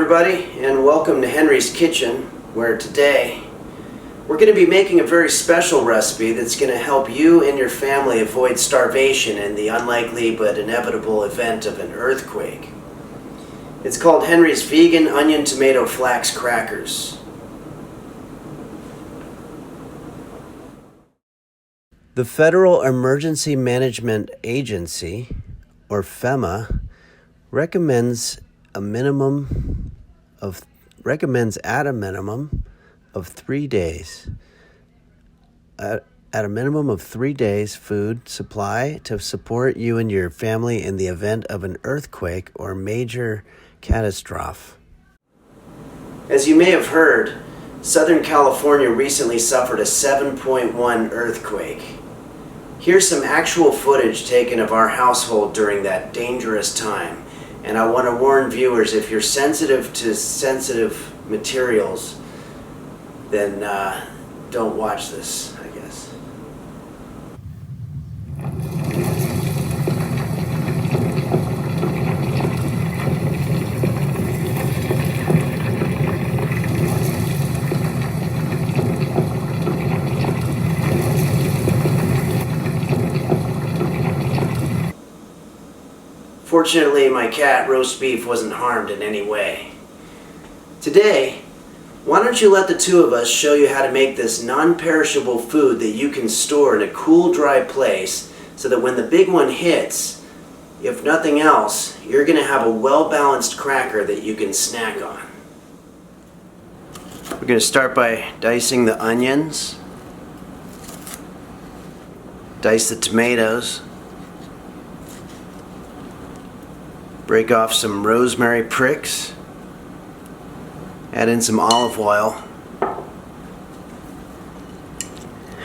everybody, and welcome to Henry's Kitchen, where today we're going to be making a very special recipe that's going to help you and your family avoid starvation in the unlikely but inevitable event of an earthquake. It's called Henry's Vegan Onion Tomato Flax Crackers. The Federal Emergency Management Agency, or FEMA, recommends at a minimum of 3 days. At a minimum of 3 days food supply to support you and your family in the event of an earthquake or major catastrophe. As you may have heard, Southern California recently suffered a 7.1 earthquake. Here's some actual footage taken of our household during that dangerous time. And I want to warn viewers, if you're sensitive to sensitive materials, then don't watch this, I guess. Fortunately, my cat, Roast Beef, wasn't harmed in any way. Today, why don't you let the two of us show you how to make this non-perishable food that you can store in a cool, dry place so that when the big one hits, if nothing else, you're going to have a well-balanced cracker that you can snack on. We're going to start by dicing the onions, dice the tomatoes, break off some rosemary pricks, add in some olive oil,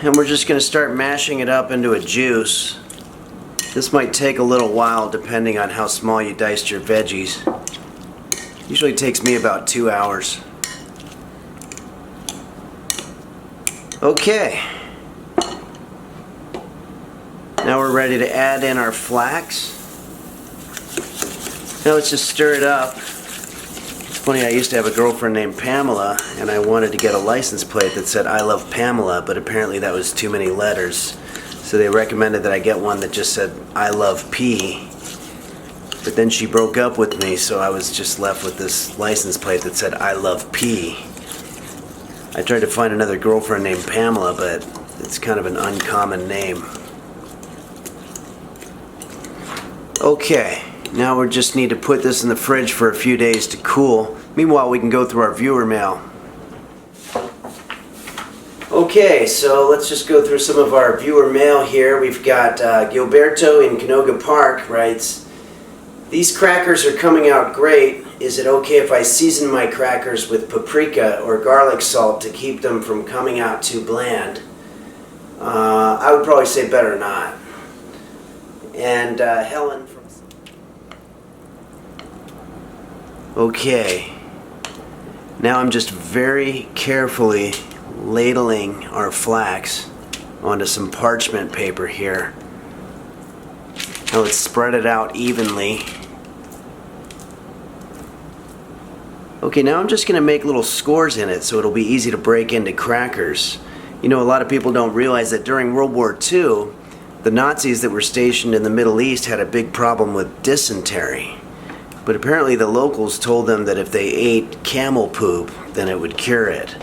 and we're just going to start mashing it up into a juice. This might take a little while depending on how small you diced your veggies. Usually takes me about 2 hours. Okay. Now we're ready to add in our flax. Now let's just stir it up. It's funny, I used to have a girlfriend named Pamela, and I wanted to get a license plate that said I love Pamela, but apparently that was too many letters. So they recommended that I get one that just said I love P. But then she broke up with me, so I was just left with this license plate that said I love P. I tried to find another girlfriend named Pamela, but it's kind of an uncommon name. Okay. Now we just need to put this in the fridge for a few days to cool. Meanwhile, we can go through our viewer mail. Okay, so let's just go through some of our viewer mail here. We've got Gilberto in Canoga Park writes, "These crackers are coming out great. Is it okay if I season my crackers with paprika or garlic salt to keep them from coming out too bland?" I would probably say better not. And Helen from... Okay, now I'm just very carefully ladling our flax onto some parchment paper here. Now let's spread it out evenly. Okay, now I'm just going to make little scores in it so it'll be easy to break into crackers. You know, a lot of people don't realize that during World War II, the Nazis that were stationed in the Middle East had a big problem with dysentery. But apparently the locals told them that if they ate camel poop, then it would cure it.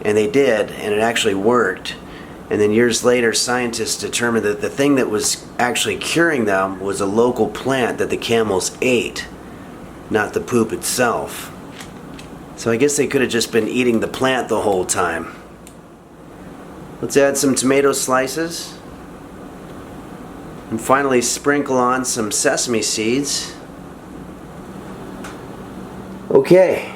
And they did, and it actually worked. And then years later, scientists determined that the thing that was actually curing them was a local plant that the camels ate, not the poop itself. So I guess they could have just been eating the plant the whole time. Let's add some tomato slices. And finally sprinkle on some sesame seeds. Okay,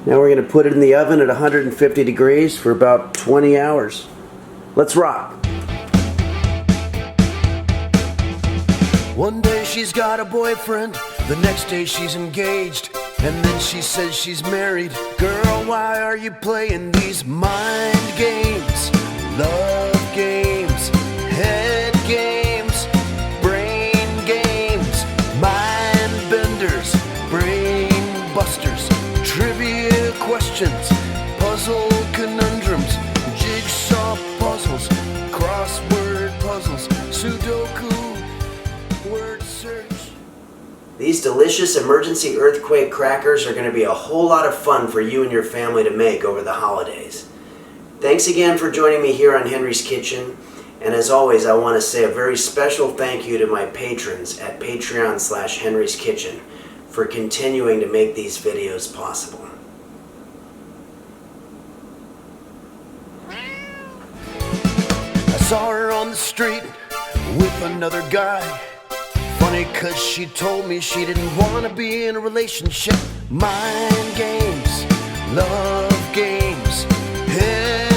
now we're going to put it in the oven at 150 degrees for about 20 hours. Let's rock. One day she's got a boyfriend, the next day she's engaged, and then she says she's married. Girl, why are you playing these mind games? Love games, head games, brain games, mind benders, brain busters, questions, puzzle conundrums, jigsaw puzzles, crossword puzzles, Sudoku, word search. These delicious emergency earthquake crackers are going to be a whole lot of fun for you and your family to make over the holidays. Thanks again for joining me here on Henry's Kitchen. And as always, I want to say a very special thank you to my patrons at Patreon/Henry's Kitchen for continuing to make these videos possible. I saw her on the street with another guy. Funny 'cause she told me she didn't want to be in a relationship. Mind games, love games, hey.